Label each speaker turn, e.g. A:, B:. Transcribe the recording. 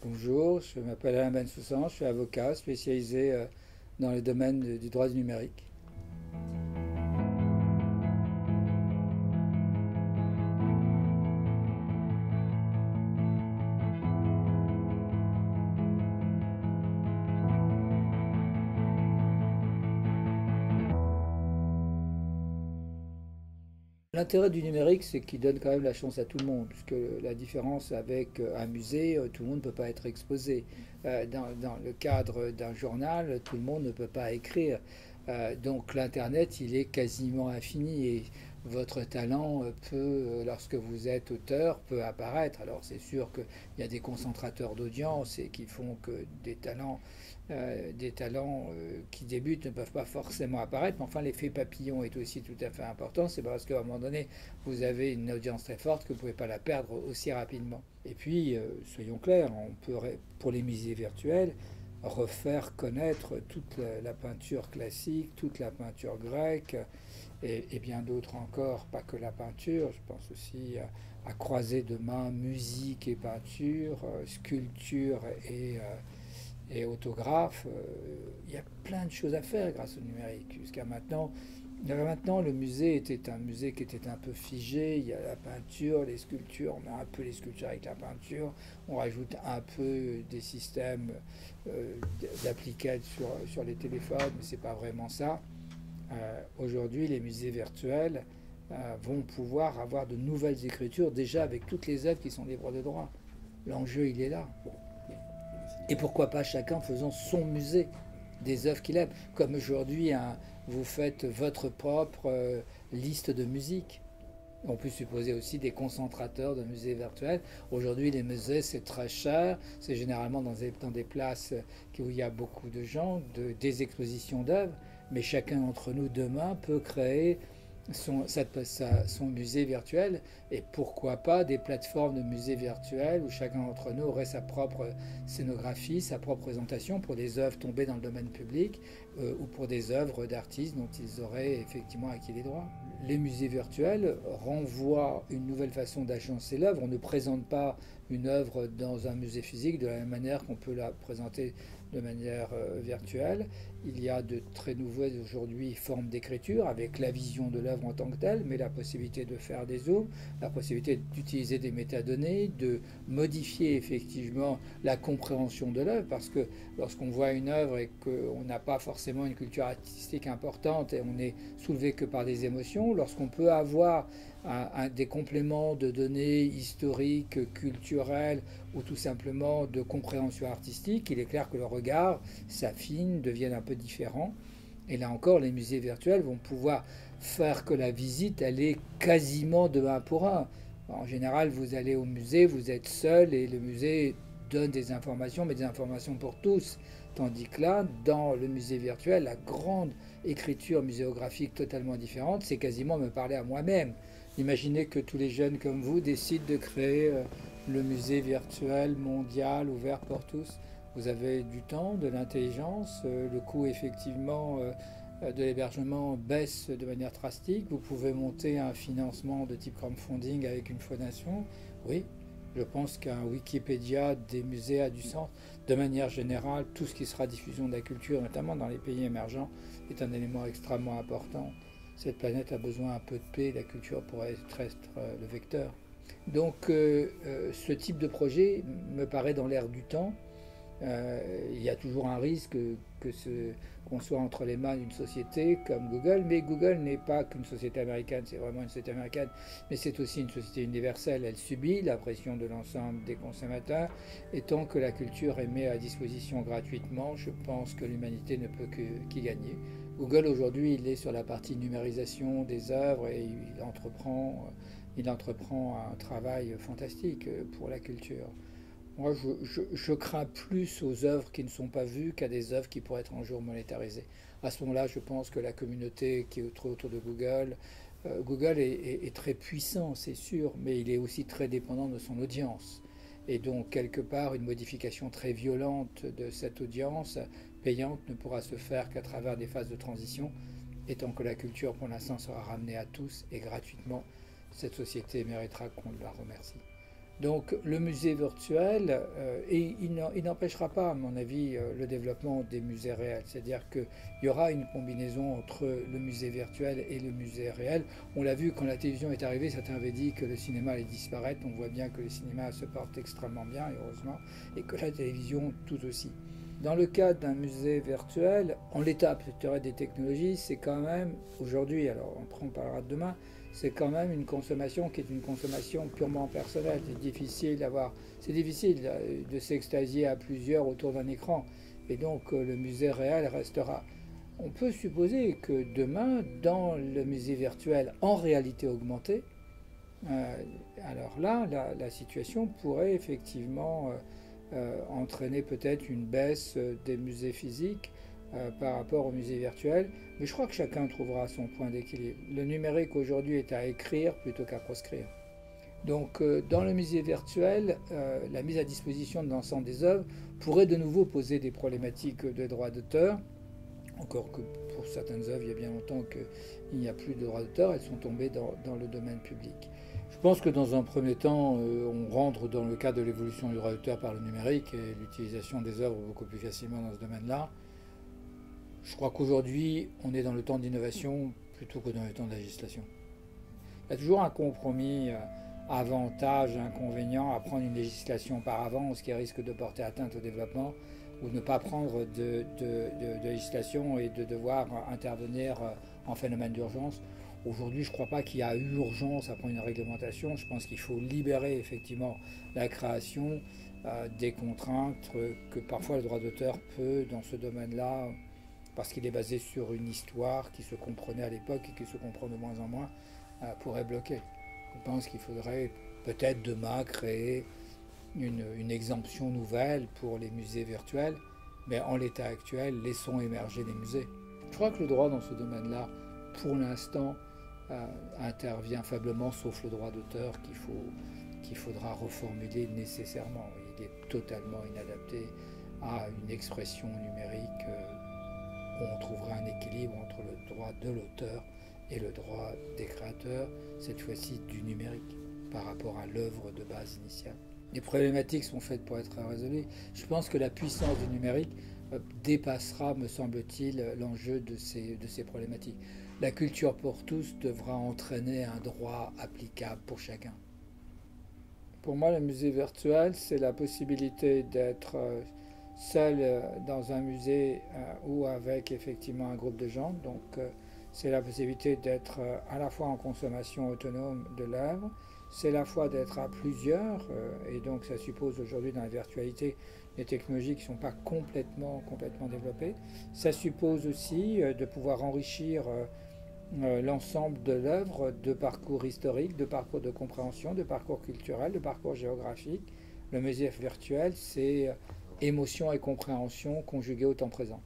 A: Bonjour, je m'appelle Alain Bensoussan, je suis avocat spécialisé dans le domaine du droit du numérique. L'intérêt du numérique, c'est qu'il donne quand même la chance à tout le monde, puisque la différence avec un musée, tout le monde ne peut pas être exposé. Dans le cadre d'un journal, tout le monde ne peut pas écrire. Donc l'Internet, il est quasiment infini et votre talent lorsque vous êtes auteur, peut apparaître. Alors c'est sûr qu'il y a des concentrateurs d'audience et qui font que des talents qui débutent ne peuvent pas forcément apparaître, mais enfin l'effet papillon est aussi tout à fait important. C'est parce qu'à un moment donné, vous avez une audience très forte que vous ne pouvez pas la perdre aussi rapidement. Et puis, soyons clairs, on peut, pour les musées virtuels, refaire connaître toute la peinture classique, toute la peinture grecque et bien d'autres encore, pas que la peinture. Je pense aussi à croiser de main musique et peinture, sculpture et autographe. Il y a plein de choses à faire grâce au numérique. Jusqu'à maintenant, le musée était un musée qui était un peu figé. Il y a la peinture, les sculptures, on met un peu les sculptures avec la peinture, on rajoute un peu des systèmes d'applications sur les téléphones, mais c'est pas vraiment ça. Aujourd'hui, les musées virtuels vont pouvoir avoir de nouvelles écritures déjà avec toutes les œuvres qui sont libres de droit. L'enjeu, il est là. Et pourquoi pas chacun faisant son musée des œuvres qu'il aime. Comme aujourd'hui, vous faites votre propre liste de musique. On peut supposer aussi des concentrateurs de musées virtuels. Aujourd'hui, les musées, c'est très cher. C'est généralement dans des places où il y a beaucoup de gens, des expositions d'œuvres. Mais chacun d'entre nous, demain, peut créer son musée virtuel et pourquoi pas des plateformes de musées virtuels où chacun d'entre nous aurait sa propre scénographie, sa propre présentation pour des œuvres tombées dans le domaine public ou pour des œuvres d'artistes dont ils auraient effectivement acquis les droits. Les musées virtuels renvoient une nouvelle façon d'agencer l'œuvre. On ne présente pas une œuvre dans un musée physique de la même manière qu'on peut la présenter de manière virtuelle. Il y a de très nouvelles aujourd'hui formes d'écriture avec la vision de l'œuvre en tant que telle, mais la possibilité de faire des zooms, la possibilité d'utiliser des métadonnées, de modifier effectivement la compréhension de l'œuvre, parce que lorsqu'on voit une œuvre et qu'on n'a pas forcément une culture artistique importante et on n'est soulevé que par des émotions, lorsqu'on peut avoir des compléments de données historiques, culturelles ou tout simplement de compréhension artistique, il est clair que le regard s'affine, devient un peu différent. Et là encore, les musées virtuels vont pouvoir faire que la visite, elle est quasiment de un pour un. En général, vous allez au musée, vous êtes seul et le musée donne des informations, mais des informations pour tous. Tandis que là, dans le musée virtuel, la grande écriture muséographique totalement différente, c'est quasiment me parler à moi-même. Imaginez que tous les jeunes comme vous décident de créer le musée virtuel mondial ouvert pour tous. Vous avez du temps, de l'intelligence, le coût effectivement de l'hébergement baisse de manière drastique. Vous pouvez monter un financement de type crowdfunding avec une fondation. Oui, je pense qu'un Wikipédia des musées a du sens. De manière générale, tout ce qui sera diffusion de la culture, notamment dans les pays émergents, est un élément extrêmement important. Cette planète a besoin un peu de paix, la culture pourrait être le vecteur. Donc ce type de projet me paraît dans l'air du temps. Il y a toujours un risque qu'on soit entre les mains d'une société comme Google, mais Google n'est pas qu'une société américaine, c'est vraiment une société américaine, mais c'est aussi une société universelle. Elle subit la pression de l'ensemble des consommateurs, et tant que la culture est mise à disposition gratuitement, je pense que l'humanité ne peut qu'y gagner. Google aujourd'hui, il est sur la partie numérisation des œuvres et il entreprend un travail fantastique pour la culture. Moi, je crains plus aux œuvres qui ne sont pas vues qu'à des œuvres qui pourraient être un jour monétarisées. À ce moment-là, je pense que la communauté qui est autour de Google, Google est très puissant, c'est sûr, mais il est aussi très dépendant de son audience. Et donc, quelque part, une modification très violente de cette audience payante ne pourra se faire qu'à travers des phases de transition. Et tant que la culture, pour l'instant, sera ramenée à tous et gratuitement, cette société méritera qu'on la remercie. Donc le musée virtuel, et il n'empêchera pas, à mon avis, le développement des musées réels. C'est-à-dire qu'il y aura une combinaison entre le musée virtuel et le musée réel. On l'a vu quand la télévision est arrivée, certains avaient dit que le cinéma allait disparaître. On voit bien que le cinéma se porte extrêmement bien, heureusement, et que la télévision tout aussi. Dans le cas d'un musée virtuel, en l'état peut-être des technologies, c'est quand même, aujourd'hui, alors on parlera de demain, c'est quand même une consommation qui est une consommation purement personnelle. C'est difficile de s'extasier à plusieurs autour d'un écran. Et donc le musée réel restera. On peut supposer que demain, dans le musée virtuel en réalité augmentée, euh, alors là, la situation pourrait effectivement entraîner peut-être une baisse des musées physiques par rapport au musée virtuel. Mais je crois que chacun trouvera son point d'équilibre. Le numérique aujourd'hui est à écrire plutôt qu'à proscrire. Donc dans le musée virtuel, la mise à disposition de l'ensemble des œuvres pourrait de nouveau poser des problématiques de droit d'auteur. Encore que pour certaines œuvres, il y a bien longtemps qu'il n'y a plus de droit d'auteur, elles sont tombées dans le domaine public. Je pense que dans un premier temps, on rentre dans le cadre de l'évolution du droit d'auteur par le numérique et l'utilisation des œuvres beaucoup plus facilement dans ce domaine-là. Je crois qu'aujourd'hui, on est dans le temps de l'innovation plutôt que dans le temps de la législation. Il y a toujours un compromis avantage, inconvénient à prendre une législation par avance qui risque de porter atteinte au développement ou ne pas prendre de législation et de devoir intervenir en phénomène d'urgence. Aujourd'hui, je ne crois pas qu'il y a urgence à prendre une réglementation. Je pense qu'il faut libérer effectivement la création des contraintes que parfois le droit d'auteur peut, dans ce domaine-là, parce qu'il est basé sur une histoire qui se comprenait à l'époque et qui se comprend de moins en moins, pourrait bloquer. Je pense qu'il faudrait peut-être demain créer une exemption nouvelle pour les musées virtuels, mais en l'état actuel, laissons émerger les musées. Je crois que le droit dans ce domaine-là, pour l'instant, intervient faiblement, sauf le droit d'auteur qu'il faudra reformuler nécessairement. Il est totalement inadapté à une expression numérique où on trouvera un équilibre entre le droit de l'auteur et le droit des créateurs, cette fois-ci du numérique, par rapport à l'œuvre de base initiale. Les problématiques sont faites pour être résolues. Je pense que la puissance du numérique dépassera, me semble-t-il, l'enjeu de ces problématiques. La culture pour tous devra entraîner un droit applicable pour chacun. Pour moi, le musée virtuel, c'est la possibilité d'être seul dans un musée ou avec effectivement un groupe de gens. Donc, c'est la possibilité d'être à la fois en consommation autonome de l'œuvre, c'est la fois d'être à plusieurs, et donc ça suppose aujourd'hui dans la virtualité des technologies qui ne sont pas complètement développées. Ça suppose aussi de pouvoir enrichir l'ensemble de l'œuvre de parcours historiques, de parcours de compréhension, de parcours culturel, de parcours géographique. Le musée virtuel, c'est émotion et compréhension conjuguées au temps présent.